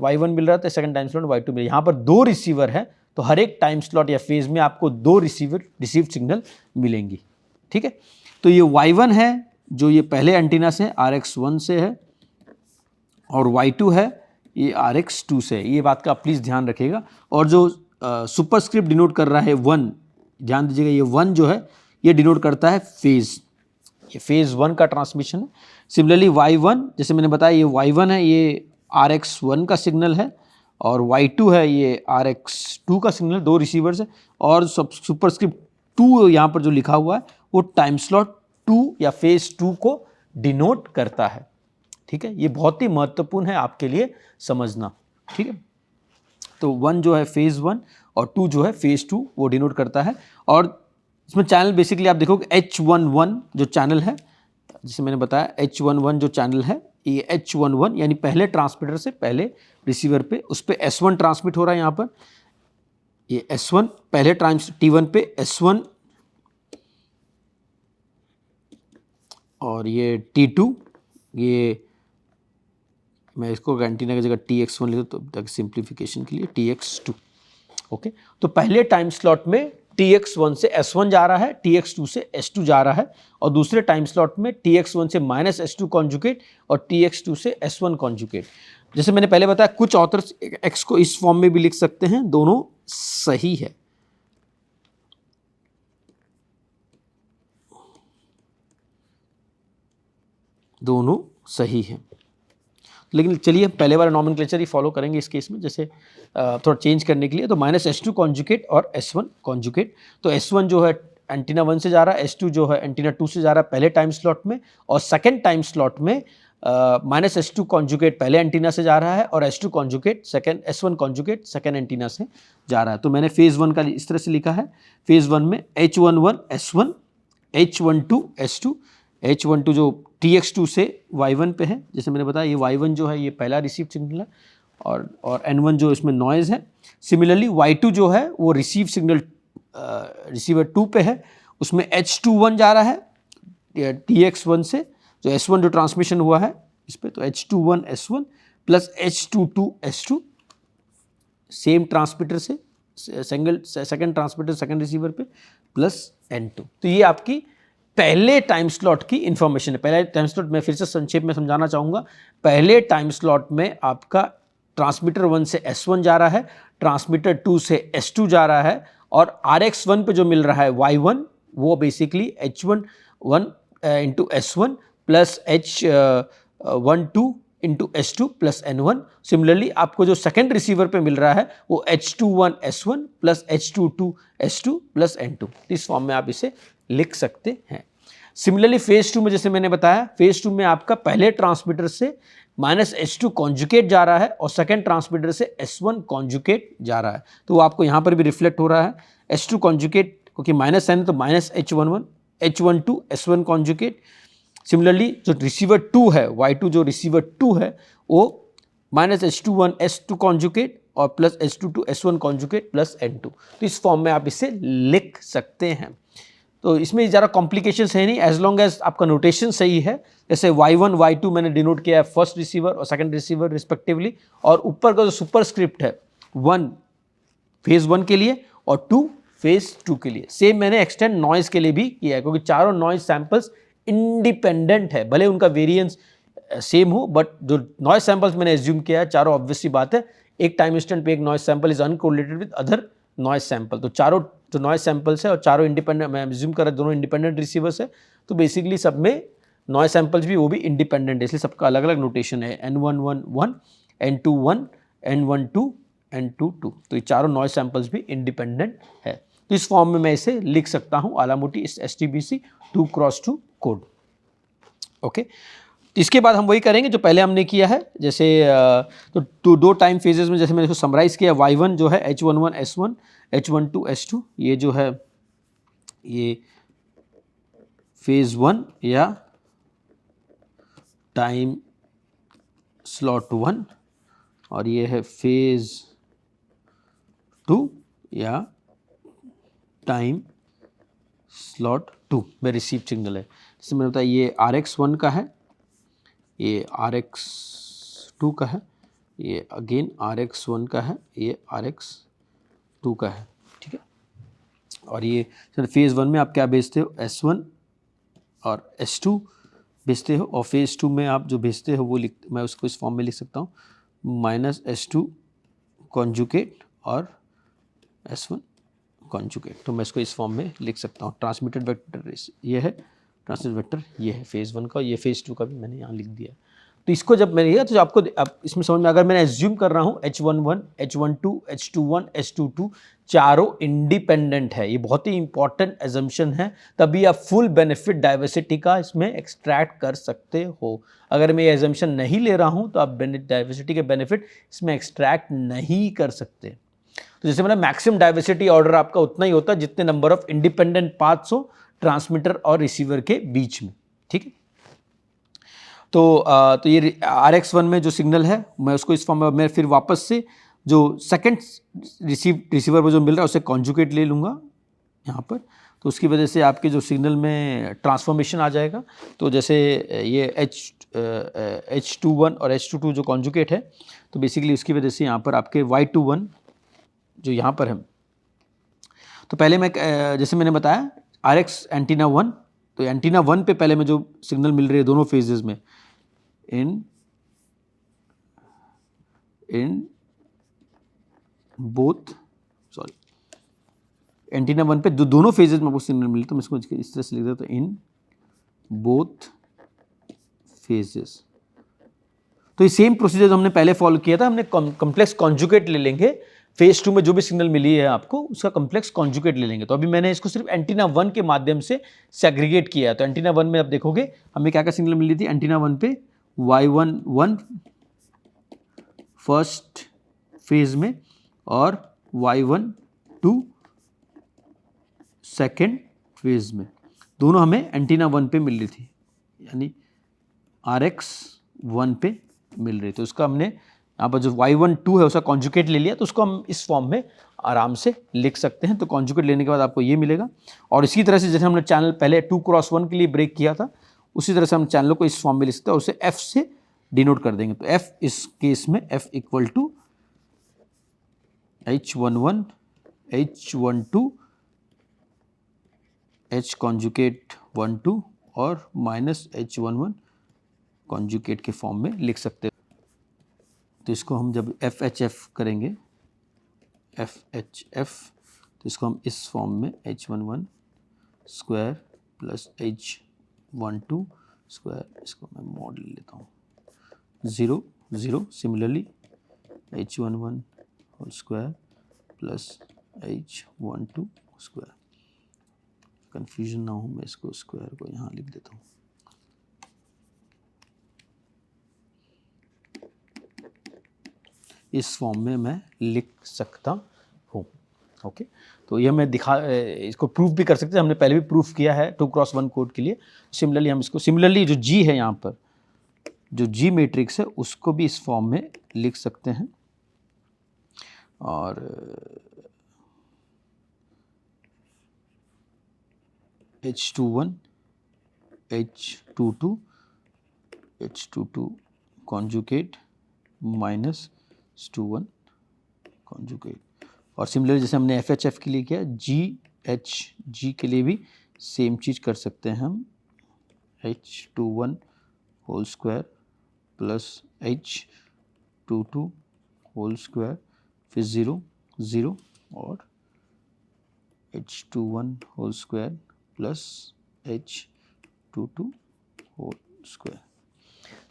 Y1 मिल रहा था, सेकंड टाइम स्लॉट में Y2 मिल रहा है। यहाँ पर 2 रिसीवर है तो हर एक टाइम स्लॉट या फेज में आपको 2 रिसीव्ड सिग्नल मिलेंगी। ठीक है, तो ये Y1 है जो ये पहले एंटीना से RX1 से है, और Y2 है ये RX2 से है। ये बात का प्लीज़ ध्यान रखिएगा। और जो सुपरस्क्रिप्ट डिनोट कर रहा है 1, ध्यान दीजिएगा, ये 1 जो है ये डिनोट करता है फेज, ये फेज 1 का ट्रांसमिशन है। सिमिलरली Y1 जैसे मैंने बताया ये Y1 है, ये RX1 का सिग्नल है, और Y2 है ये RX2 का सिग्नल, 2 रिसीवर्स है। और सुपरस्क्रिप्ट 2 यहाँ पर जो लिखा हुआ है वो टाइम स्लॉट 2 या फेज 2 को डिनोट करता है। ठीक है, ये बहुत ही महत्वपूर्ण है आपके लिए समझना। ठीक है, तो 1 जो है फेज 1 और 2 जो है फेज 2 वो डिनोट करता है। और इसमें चैनल बेसिकली आप देखोगे H11 जो चैनल है, जैसे मैंने बताया H11 जो चैनल है ये H11 यानी पहले ट्रांसमीटर से पहले रिसीवर पे, उस पर S1 ट्रांसमिट हो रहा है। यहाँ पर ये S1 पहले T1 पे S1, और ये T2, ये मैं इसको एंटीना की जगह TX1 लिखता हूँ तो सिंप्लीफिकेशन के लिए TX2। ओके, तो पहले टाइम स्लॉट में Tx1 से S1 जा रहा है, Tx2 से S2 जा रहा है, और दूसरे टाइम स्लॉट में Tx1 से माइनस S2 कॉन्जुगेट और Tx2 से S1 कॉन्जुगेट। जैसे मैंने पहले बताया, कुछ ऑथर्स x को इस फॉर्म में भी लिख सकते हैं, दोनों सही है। दोनों सही है, लेकिन चलिए पहले वाला नॉमेनक्लेचर ही फॉलो करेंगे इस केस में, जैसे थोड़ा चेंज करने के लिए। तो माइनस S2 कॉन्जुगेट और S1 कॉन्जुगेट। तो S1 जो है एंटीना 1 से जा रहा है, S2 जो है एंटीना 2 से जा रहा है पहले टाइम स्लॉट में, और सेकेंड टाइम स्लॉट में माइनस S2 कॉन्जुगेट पहले एंटीना से जा रहा है और S2 conjugate second, S1 conjugate second antenna से जा रहा है। तो मैंने फेज़ 1 का इस तरह से लिखा है, फेज़ 1 में H11 S1, H12 S2, H12 जो Tx2 से Y1 पे है, जैसे मैंने बताया ये Y1 जो है ये पहला रिसीव सिग्नल है, और N1 जो इसमें नॉइज़ है। सिमिलरली Y2 जो है वो रिसीव सिग्नल रिसीवर 2 पे है, उसमें H21 जा रहा है Tx1 से, जो S1 जो ट्रांसमिशन हुआ है इस पे, तो H21 S1 plus H22 S2 same transmitter से सेकंड ट्रांसमीटर सेकंड रिसीवर पे प्लस N2। तो ये आपकी पहले टाइम स्लॉट की इंफॉर्मेशन है। पहले टाइम स्लॉट मैं फिर से संक्षेप में समझाना चाहूँगा। पहले टाइम स्लॉट में आपका ट्रांसमीटर 1 से S1 जा रहा है, ट्रांसमीटर 2 से S2 जा रहा है, और RX1 पे जो मिल रहा है Y1 वो basically H11 into S1 plus H12 into S2 plus N1। Similarly आपको जो सेकेंड रिसीवर पे मिल रहा है वो H21 S1 plus H22 S2 plus N2। इस फॉर्म में आप इसे लिख सकते हैं। सिमिलरली फेज 2 में जैसे मैंने बताया, फेज 2 में आपका पहले ट्रांसमीटर से माइनस S2 कॉन्जुगेट जा रहा है और सेकेंड ट्रांसमीटर से S1 कॉन्जुगेट जा रहा है। तो वो आपको यहाँ पर भी रिफ्लेक्ट हो रहा है, S2 कॉन्जुगेट, क्योंकि माइनस है तो minus H11, H12 S1 conjugate. Similarly जो रिसीवर 2 है, Y2 जो रिसीवर 2 है वो माइनस H21 S2 कॉन्जुगेट और plus H22 S1 conjugate plus N2। तो इस फॉर्म में आप इसे लिख सकते हैं। तो इसमें ज़्यादा कॉम्प्लिकेशंस है नहीं, एज लॉन्ग एज आपका नोटेशन सही है। जैसे Y1 Y2 मैंने डिनोट किया है फर्स्ट रिसीवर और सेकंड रिसीवर रिस्पेक्टिवली, और ऊपर का जो सुपरस्क्रिप्ट है 1 फेज 1 के लिए और 2 फेज 2 के लिए। सेम मैंने एक्सटेंड नॉइज़ के लिए भी किया है, क्योंकि चारों नॉइज़ सैंपल्स इंडिपेंडेंट है, भले उनका वेरिएंस सेम हो, बट जो नॉइज़ सैंपल्स मैंने एज्यूम किया है चारों, ऑब्वियसली बात है, एक टाइम इंस्टेंट पे एक noise sample is uncorrelated with other noise sample. तो चारों जो नॉइज़ सैंपल्स है और चारों इंडिपेंडेंट, मैं एज्यूम कर रहा दोनों इंडिपेंडेंट रिसीवर्स है, तो बेसिकली सब में नॉइज़ सैंपल्स भी वो भी इंडिपेंडेंट है, इसलिए सबका अलग अलग नोटेशन है, N11 N21 N12 N22। तो ये चारों नॉइज़ सैंपल्स भी इंडिपेंडेंट है। तो इस फॉर्म में मैं इसे लिख सकता हूँ, आलामोटी इस STBC 2x2 कोड। ओके, इसके बाद हम वही करेंगे जो पहले हमने किया है। जैसे तो दो टाइम फेजेस में जैसे मैंने इसको समराइज़ किया, Y1 जो है H11 S1, H12 S2, ये जो है ये फेज 1 या टाइम स्लॉट 1, और ये है फेज 2 या टाइम स्लॉट 2 में रिसीव सिग्नल है। जैसे मैंने बताया ये RX1 का है, ये RX2 का है, ये अगेन RX1 का है, ये RX2 का है, ठीक है। और ये सर फेज़ 1 में आप क्या भेजते हो, S1 और S2 भेजते हो, और फेज़ 2 में आप जो भेजते हो वो मैं उसको इस फॉर्म में लिख सकता हूँ, माइनस S2 कॉन्जुगेट और S1 कॉन्जुगेट। तो मैं इसको इस फॉर्म में लिख सकता हूँ। ट्रांसमिटेड वेक्टर ये है, ट्रांसमिटेड वेक्टर ये है फेज़ 1 का, ये फेज़ 2 का भी मैंने यहाँ लिख दिया। तो इसको जब मैंने लिया तो आपको अब इसमें समझ में, अगर मैंने एज्यूम कर रहा हूँ H11 H12 H21 H22 चारों इंडिपेंडेंट है, ये बहुत ही इंपॉर्टेंट एजम्पशन है, तभी आप फुल बेनिफिट डाइवर्सिटी का इसमें एक्सट्रैक्ट कर सकते हो। अगर मैं ये एजम्पशन नहीं ले रहा हूँ तो आप डाइवर्सिटी के बेनिफिट इसमें एक्सट्रैक्ट नहीं कर सकते। तो जैसे मैंने मैक्सिमम डाइवर्सिटी ऑर्डर आपका उतना ही होता है जितने नंबर ऑफ इंडिपेंडेंट पाथ्स हो ट्रांसमीटर और रिसीवर के बीच में, ठीक है। तो ये RX1 में जो सिग्नल है मैं उसको इस फॉर्म में, मैं फिर वापस से जो सेकंड रिसीवर पर जो मिल रहा है उसे कॉन्जुगेट ले लूँगा यहाँ पर, तो उसकी वजह से आपके जो सिग्नल में ट्रांसफॉर्मेशन आ जाएगा। तो जैसे ये H21 और H22 जो कॉन्जुगेट है, तो बेसिकली उसकी वजह से यहाँ पर आपके Y21 जो यहाँ पर है, तो पहले मैं जैसे मैंने बताया RX एंटीना 1, तो एंटीना 1 पे पहले में जो सिग्नल मिल रही है दोनों फेजेस में, इन बोथ, सॉरी, एंटीना 1 पे दोनों फेजेस में आपको सिग्नल मिली, तो मैं इसको इस तरह से लिख देता हूँ, इन बोथ फेजेस। तो ये सेम प्रोसीजर हमने पहले फॉलो किया था, हमने कॉम्प्लेक्स कॉन्जुगेट ले लेंगे, फेज 2 में जो भी सिग्नल मिली है आपको उसका कॉम्प्लेक्स कॉन्जुगेट ले लेंगे। तो अभी मैंने इसको सिर्फ एंटीना 1 के माध्यम से सेग्रीगेट किया है। तो एंटीना 1 में आप देखोगे हमें क्या क्या सिग्नल मिली थी, एंटीना 1 पे Y11 फर्स्ट फेज में और Y12 सेकेंड फेज में, दोनों हमें एंटीना 1 पे मिल रही थी, यानी RX 1 पे मिल रही। तो उसका हमने यहाँ पर जो Y12 है उसका कॉन्जुगेट ले लिया, तो उसको हम इस फॉर्म में आराम से लिख सकते हैं। तो कॉन्जुगेट लेने के बाद आपको ये मिलेगा, और इसी तरह से जैसे हमने चैनल पहले 2x1 के लिए ब्रेक किया था, उसी तरह से हम चैनलों को इस फॉर्म में लिख सकते हैं और उसे F से डिनोट कर देंगे। तो F इस केस में F equal to H11 H12 H conjugate 12 और माइनस H11 कॉन्जुगेट के फॉर्म में लिख सकते हैं। तो इसको हम जब FHF करेंगे, FHF, तो इसको हम इस फॉर्म में H11 square plus H12 square, इसको मैं मॉडल लेता हूँ 0 0, similarly H11 whole square plus H12 square, confusion ना हो मैं इसको स्क्वायर को यहाँ लिख देता हूँ। इस फॉर्म में मैं लिख सकता हूँ। ओके, तो यह मैं इसको प्रूफ भी कर सकते हैं, हमने पहले भी प्रूफ किया है 2x1 कोड के लिए। सिमिलरली हम इसको, सिमिलरली जो G है यहाँ पर, जो G मैट्रिक्स है उसको भी इस फॉर्म में लिख सकते हैं। और H21 H22 H22 conjugate minus H21 conjugate, और सिमिलर जैसे हमने FHF के लिए किया, G के लिए भी सेम चीज़ कर सकते हैं हम, H21 whole square plus H22 whole square, फिर 0 0 और H21 whole square plus H22 whole square.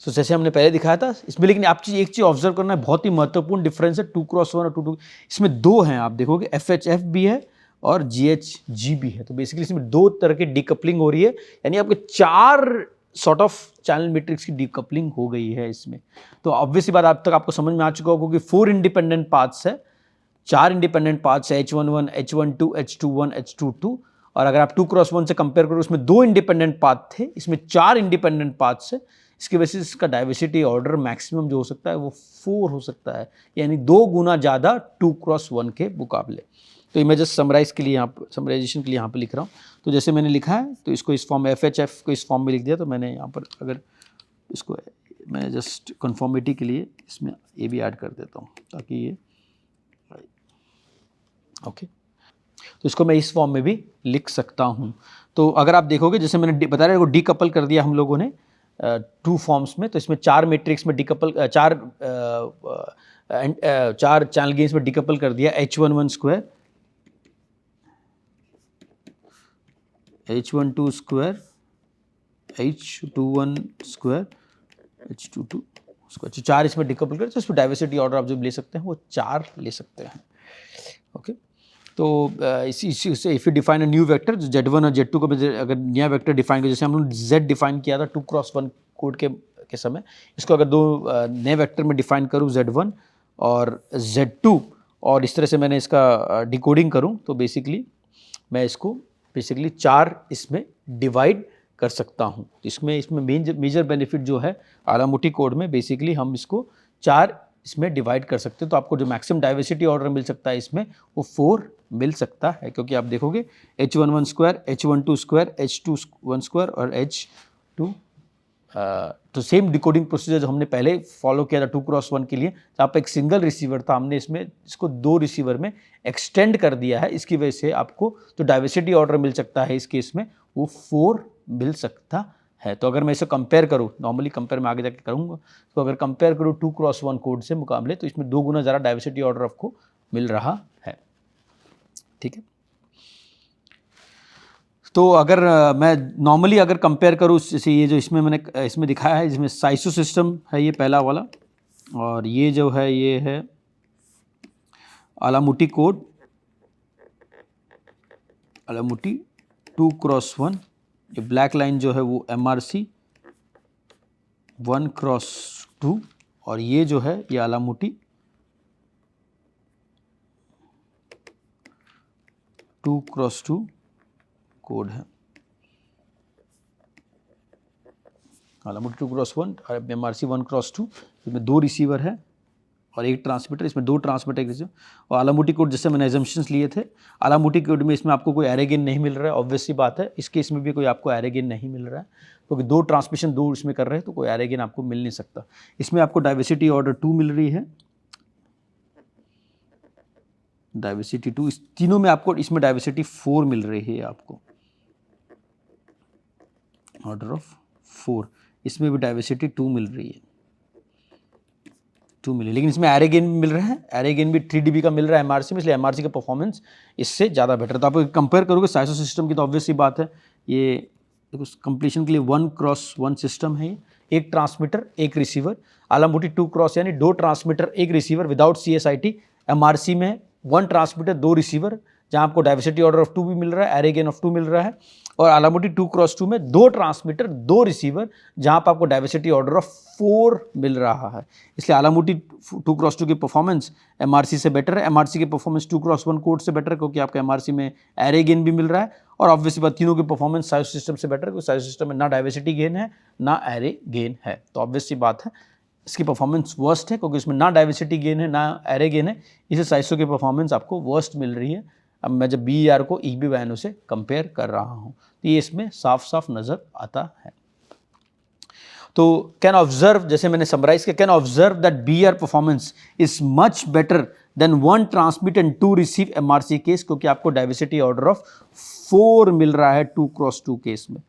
तो जैसे हमने पहले दिखाया था इसमें, लेकिन आप एक चीज़ ऑब्जर्व करना है, बहुत ही महत्वपूर्ण डिफरेंस है 2x1 और 2x2, इसमें दो हैं, आप देखोगे FHF भी है और GHG भी है। तो बेसिकली इसमें दो तरह की डिकपलिंग हो रही है, यानी आपके 4 सॉर्ट ऑफ चैनल मैट्रिक्स की डिकपलिंग हो गई है इसमें। तो ऑब्वियसली बात अब तक आपको समझ में आ चुका होगा कि 4 इंडिपेंडेंट पाथ्स है, 4 इंडिपेंडेंट पाथ्स है, H11 H12 H21 H22, और अगर आप 2x1 से कंपेयर करो उसमें 2 इंडिपेंडेंट पाथ थे, इसमें 4 इंडिपेंडेंट पाथ्स है। इसकी वजह से इसका डाइवर्सिटी ऑर्डर मैक्सिमम जो हो सकता है वो 4 हो सकता है, यानी 2 गुना ज़्यादा 2x1 के मुकाबले। तो मैं जस्ट समराइज के लिए यहाँ पर, समराइजेशन के लिए यहाँ पर लिख रहा हूँ। तो जैसे मैंने लिखा है, तो इसको इस फॉर्म में FHF को इस फॉर्म में लिख दिया, तो मैंने यहाँ पर अगर इसको मैं जस्ट कन्फॉर्मिटी के लिए इसमें ये भी ऐड कर देता हूँ ताकि ये ओके, तो इसको मैं इस फॉर्म में भी लिख सकता हूँ। तो अगर आप देखोगे जैसे मैंने बताया वो डीकपल कर दिया हम लोगों ने 2 फॉर्म्स में, तो इसमें 4 मैट्रिक्स में डीकपल, 4 चैनल गेन्स में डीकपल कर दिया, H11 square, H12 square, H21 square, H22 square, 4 इसमें डीकपल कर, तो इसमें डाइवर्सिटी ऑर्डर आप जो ले सकते हैं वो 4 ले सकते हैं। ओके, तो इसी से if you define a new vector, Z1 और Z2 को अगर नया वेक्टर डिफाइन किया, जैसे हम लोग Z डिफाइन किया था 2x1 कोड के समय, इसको अगर 2 नए वेक्टर में डिफाइन करूँ Z1 और Z2, और इस तरह से मैंने इसका डिकोडिंग करूँ, तो बेसिकली मैं इसको बेसिकली 4 इसमें डिवाइड कर सकता हूँ। इसमें मेजर बेनिफिट जो है आलामुटी कोड में, बेसिकली हम इसको 4 इसमें डिवाइड कर सकते हैं, तो आपको जो मैक्सिमम डाइवर्सिटी ऑर्डर मिल सकता है इसमें वो 4 मिल सकता है, क्योंकि आप देखोगे H11 square, H12 square, H21 square और H22 तो सेम डिकोडिंग प्रोसीजर जो हमने पहले फॉलो किया था 2x1 के लिए, जहाँ पर एक सिंगल रिसीवर था, हमने इसको 2 रिसीवर में एक्सटेंड कर दिया है। इसकी वजह से आपको जो डाइवर्सिटी ऑर्डर मिल सकता है इस केस में वो 4 मिल सकता है। तो अगर मैं इसे कंपेयर करूँ, नॉर्मली कंपेयर मैं आगे जाके करूँगा, तो अगर कंपेयर करूँ 2x1 कोड से मुकाबले, तो इसमें 2 गुना ज़्यादा डाइवर्सिटी ऑर्डर आपको मिल रहा है। ठीक है, तो अगर मैं नॉर्मली अगर कंपेयर करूँ, जैसे ये जो इसमें मैंने इसमें दिखाया है, जिसमें साइसो सिस्टम है ये पहला वाला, और ये जो है ये है अलामुटी कोड, अलामुटी 2x1, ये ब्लैक लाइन जो है वो MRC 1x2, और ये जो है ये अलामुटी 2x2 कोड है। अलामुटी 2x1 और MRC 1x2, इसमें 2 रिसीवर है और 1 ट्रांसमीटर, इसमें 2 ट्रांसमीटर 1 रिसीवर। और अलामुटी कोड जैसे मैंने एजम्पशंस लिए थे, अलामुटी कोड में इसमें आपको कोई एरे गेन नहीं मिल रहा है, ऑब्वियस सी बात है। इस केस में भी कोई आपको एरे गेन नहीं मिल रहा है, क्योंकि 2 ट्रांसमिशन 2 इसमें कर रहे हैं, तो कोई एरे गेन आपको मिल नहीं सकता। इसमें आपको डाइवर्सिटी ऑर्डर 2 मिल रही है, डाइवर्सिटी 2, इस तीनों में आपको इसमें डाइवर्सिटी 4 मिल रही है, आपको ऑर्डर ऑफ 4। इसमें भी डाइवर्सिटी 2 मिल रही है, 2 मिली, लेकिन इसमें एरे गेन मिल रहा है, एरे गेन भी 3 dB का मिल रहा है MRC में, इसलिए MRC का परफॉर्मेंस इससे ज़्यादा बेटर। तो आप कंपेयर करोगे साइसो सिस्टम की, तो ऑब्वियस सी बात है, ये कंप्लीशन के लिए 1x1 सिस्टम है, ये 1 ट्रांसमीटर 1 रिसीवर। अलामुटी 2x, यानी 2 transmitter 1 receiver without CSIT। MRC में 1 ट्रांसमीटर 2 रिसीवर, जहाँ आपको डाइवर्सिटी ऑर्डर ऑफ 2 भी मिल रहा है, एरे गेन ऑफ 2 मिल रहा है। और अलामुटी 2x2 में 2 ट्रांसमीटर 2 रिसीवर, जहाँ पर आपको डाइवर्सिटी ऑर्डर ऑफ 4 मिल रहा है। इसलिए अलामुटी 2x2 की परफॉर्मेंस MRC से बेटर है, MRC की परफॉर्मेंस 2x1 कोड से बेटर है, क्योंकि आपको MRC में एरे गेन भी मिल रहा है। और ऑब्वियसली बात, तीनों की परफॉर्मेंस साइसो सिस्टम से बेटर है, क्योंकि साइसो सिस्टम में ना डाइवर्सिटी गेन है ना एरे गेन है। तो ऑब्वियसली बात है, इसकी परफॉर्मेंस वर्स्ट है, क्योंकि इसमें ना डाइवर्सिटी गेन है ना एरे गेन है। इसे साइसो की परफॉर्मेंस आपको वर्स्ट मिल रही है। अब मैं जब BER को EB वैनो से कंपेयर कर रहा हूँ, तो ये इसमें साफ साफ नज़र आता है। तो कैन ऑब्जर्व, जैसे मैंने समराइज किया, can observe that BER performance is much better than 1 transmit and 2 receive MRC case, क्योंकि आपको डाइवर्सिटी ऑर्डर ऑफ 4 मिल रहा है 2x2 केस में।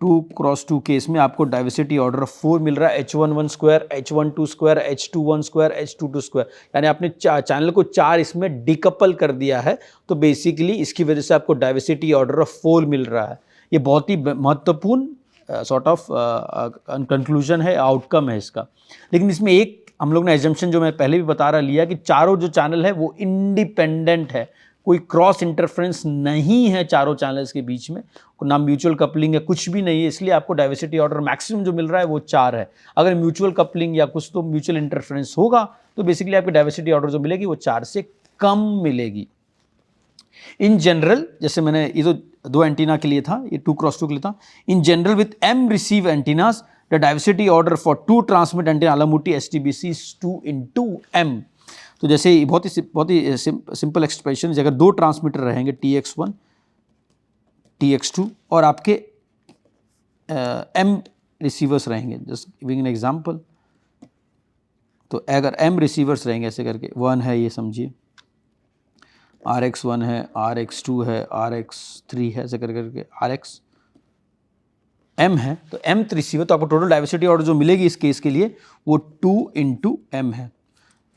2x2 केस में आपको डाइवर्सिटी ऑर्डर ऑफ 4 मिल रहा है, H11 square, H12 square, H21 square, H22 square, यानी आपने चैनल को 4 इसमें डिकपल कर दिया है। तो बेसिकली इसकी वजह से आपको डाइवर्सिटी ऑर्डर ऑफ 4 मिल रहा है। ये बहुत ही महत्वपूर्ण सॉर्ट ऑफ कंक्लूजन है, आउटकम है इसका। लेकिन इसमें एक हम लोग ने एजम्पशन जो मैं पहले भी बता रहा लिया, कि चारों जो चैनल है वो इंडिपेंडेंट है, कोई क्रॉस इंटरफ्रेंस नहीं है चारों चैनल्स के बीच में, ना म्यूचुअल कपलिंग है, कुछ भी नहीं है। इसलिए आपको डाइवर्सिटी ऑर्डर मैक्सिमम जो मिल रहा है वो 4 है। अगर म्यूचुअल कपलिंग या कुछ तो म्यूचुअल इंटरफ्रेंस होगा, तो बेसिकली आपकी डाइवर्सिटी ऑर्डर जो मिलेगी वो 4 से कम मिलेगी। इन जनरल, जैसे मैंने ये तो 2 एंटीना के लिए था, ये 2x2 के लिए था। In general with M receive antennas, the diversity order for 2 transmit antenna Alamouti STBC is 2 into M। तो जैसे बहुत ही सिंपल एक्सप्रेशन है, अगर 2 ट्रांसमीटर रहेंगे TX1 TX2 और आपके M रिसीवर्स रहेंगे, जस्ट गिविंग एन एग्जांपल, तो अगर M रिसीवर्स रहेंगे ऐसे करके, 1 है ये समझिए, RX1 है, RX2 है, RX3 है, ऐसे करके RXM है, तो M रिसीवर, तो आपको टोटल डाइवर्सिटी ऑर्डर जो मिलेगी इस केस के लिए वो 2 into M है।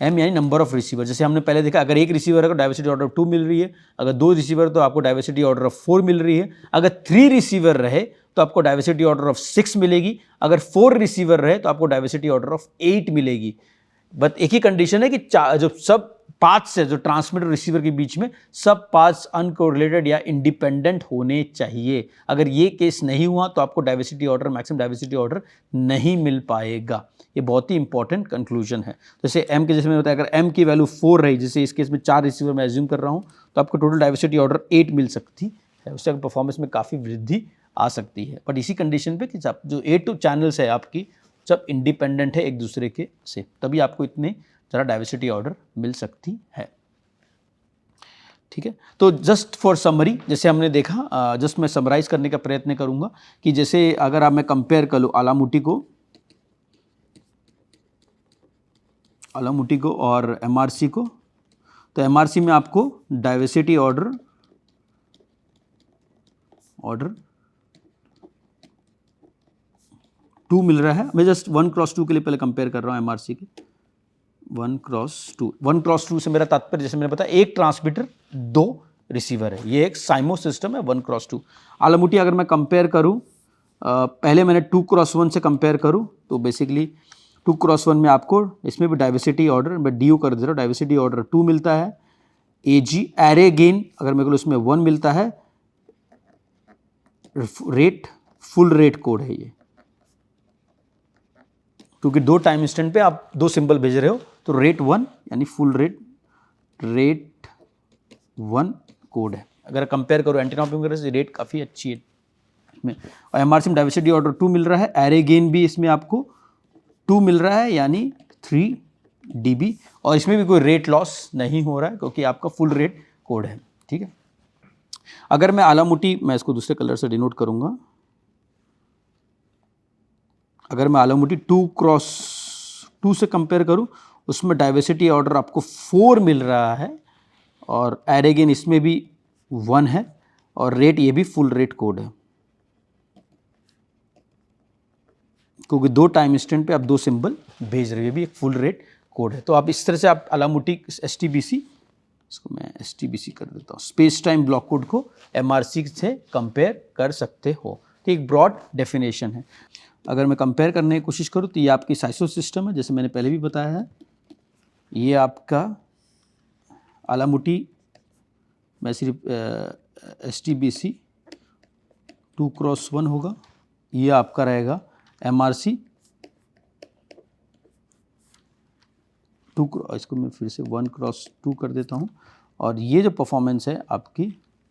M यानी नंबर ऑफ रिसीवर, जैसे हमने पहले देखा, अगर 1 रिसीवर है तो डाइवर्सिटी ऑर्डर ऑफ 2 मिल रही है, अगर 2 रिसीवर तो आपको डाइवर्सिटी ऑर्डर ऑफ 4 मिल रही है, अगर 3 रिसीवर रहे तो आपको डाइवर्सिटी ऑर्डर ऑफ 6 मिलेगी, अगर 4 रिसीवर रहे तो आपको डाइवर्सिटी ऑर्डर ऑफ 8 मिलेगी। बट एक ही कंडीशन है कि जो सब पाथ्स है जो ट्रांसमीटर रिसीवर के बीच में, सब पाथ्स अनकोरिलेटेड या इंडिपेंडेंट होने चाहिए। अगर ये केस नहीं हुआ तो आपको diversity order, maximum diversity order नहीं मिल पाएगा। ये बहुत ही इंपॉर्टेंट कंक्लूजन है। जैसे M के जैसे मैंने बताया, अगर M की वैल्यू 4 रही, जैसे इस केस में 4 रिसीवर मैं एज्यूम कर रहा हूँ, तो आपको टोटल डाइवर्सिटी ऑर्डर 8 मिल सकती है, उससे परफॉर्मेंस में काफ़ी वृद्धि आ सकती है। बट इसी कंडीशन पे कि जो 8 चैनल्स है आपकी सब इंडिपेंडेंट है एक दूसरे के से, तभी आपको इतने ज़रा डाइवर्सिटी ऑर्डर मिल सकती है। ठीक है। तो जस्ट फॉर समरी, जैसे हमने देखा, जस्ट मैं समराइज करने का प्रयत्न करूंगा कि जैसे अगर आप मैं कंपेयर कर लूँ आलामुटी को और एमआरसी को, तो एमआरसी में आपको डाइवर्सिटी ऑर्डर 2 मिल रहा है। मैं जस्ट 1x2 के लिए पहले कंपेयर कर रहा हूँ एमआरसी के। 1x2 से मेरा तात्पर्य, जैसे मैंने बताया, एक ट्रांसमीटर 2 रिसीवर है, ये एक साइमो सिस्टम है 1x2। आलामुटी अगर मैं कंपेयर करूँ, पहले मैंने 2x1 से कंपेयर करूँ तो बेसिकली 2x1 में आपको इसमें भी डाइवर्सिटी ऑर्डर, मैं डी कर दे रहा हूँ, डाइवर्सिटी ऑर्डर 2 मिलता है। एजी एरे गेन अगर मेरे को उसमें 1 मिलता है। रेट फुल रेट कोड है ये, क्योंकि 2 टाइम इंस्टेंट पे आप 2 सिंबल भेज रहे हो, तो रेट 1 यानी फुल रेट 1 कोड है। अगर कंपेयर करो एंटीना वगैरह से, रेट काफ़ी अच्छी है इसमें। और एमआरसी में डाइवर्सिटी ऑर्डर 2 मिल रहा है। एरे गेन भी इसमें आपको 2 मिल रहा है यानी 3 dB, और इसमें भी कोई रेट लॉस नहीं हो रहा है क्योंकि आपका फुल रेट कोड है, ठीक है। अगर मैं आलामुटी, मैं इसको दूसरे कलर से डिनोट करूंगा, अगर मैं आलामुटी 2x2 से कंपेयर करूं, उसमें डाइवर्सिटी ऑर्डर आपको 4 मिल रहा है और एरे गेन इसमें भी 1 है और रेट ये भी फुल रेट कोड है, क्योंकि 2 टाइम इंस्टेंट पे आप 2 सिंबल भेज रहे हो, ये भी एक फुल रेट कोड है। तो आप इस तरह से आप आलामुटी एसटीबीसी, इसको मैं एसटीबीसी कर देता हूँ, स्पेस टाइम ब्लॉक कोड को एमआरसी से कंपेयर कर सकते हो। तो एक ब्रॉड डेफिनेशन है। अगर मैं कंपेयर करने की कोशिश करूँ तो ये आपकी साइसो सिस्टम है, जैसे मैंने पहले भी बताया है। ये आपका आलामुटी मैं सिर्फ एसटीबीसी 2x1 होगा, ये आपका रहेगा एमआरसी 2, इसको मैं फिर से 1x2 कर देता हूँ, और ये जो परफॉर्मेंस है आपकी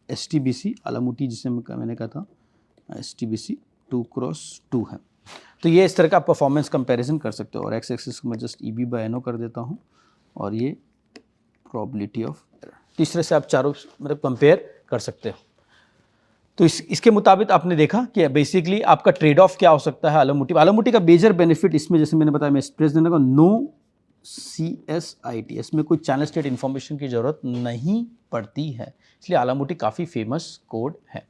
एसटीबीसी आलामुटी, जिसे मैंने कहा था एसटीबीसी 2x2 है। तो ये इस तरह का परफॉर्मेंस कंपैरिजन कर सकते हो। और एक्स एक्सिस को मैं जस्ट EB/NO कर देता हूँ और ये प्रोबेबिलिटी ऑफ एरर। तो इस तरह से आप चारों मतलब कंपेयर कर सकते हो। तो इसके मुताबिक आपने देखा कि बेसिकली आपका ट्रेड ऑफ क्या हो सकता है आलामुटी का मेजर बेनिफिट इसमें, जैसे मैंने बताया, मैं एक्सप्रेस देने का नो CSIT, इसमें कोई चैनल स्टेट इन्फॉर्मेशन की ज़रूरत नहीं पड़ती है, इसलिए आलामुटी काफ़ी फेमस कोड है।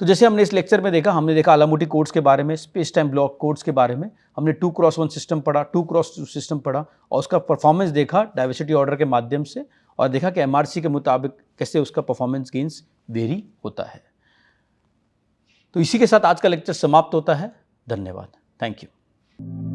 तो जैसे हमने इस लेक्चर में देखा, हमने देखा आलामुटी कोड्स के बारे में, स्पेस टाइम ब्लॉक कोड्स के बारे में, हमने 2x1 सिस्टम पढ़ा, 2x2 सिस्टम पढ़ा और उसका परफॉर्मेंस देखा डाइवर्सिटी ऑर्डर के माध्यम से, और देखा कि एमआरसी के मुताबिक कैसे उसका परफॉर्मेंस गेन्स वेरी होता है। तो इसी के साथ आज का लेक्चर समाप्त होता है। धन्यवाद, थैंक यू।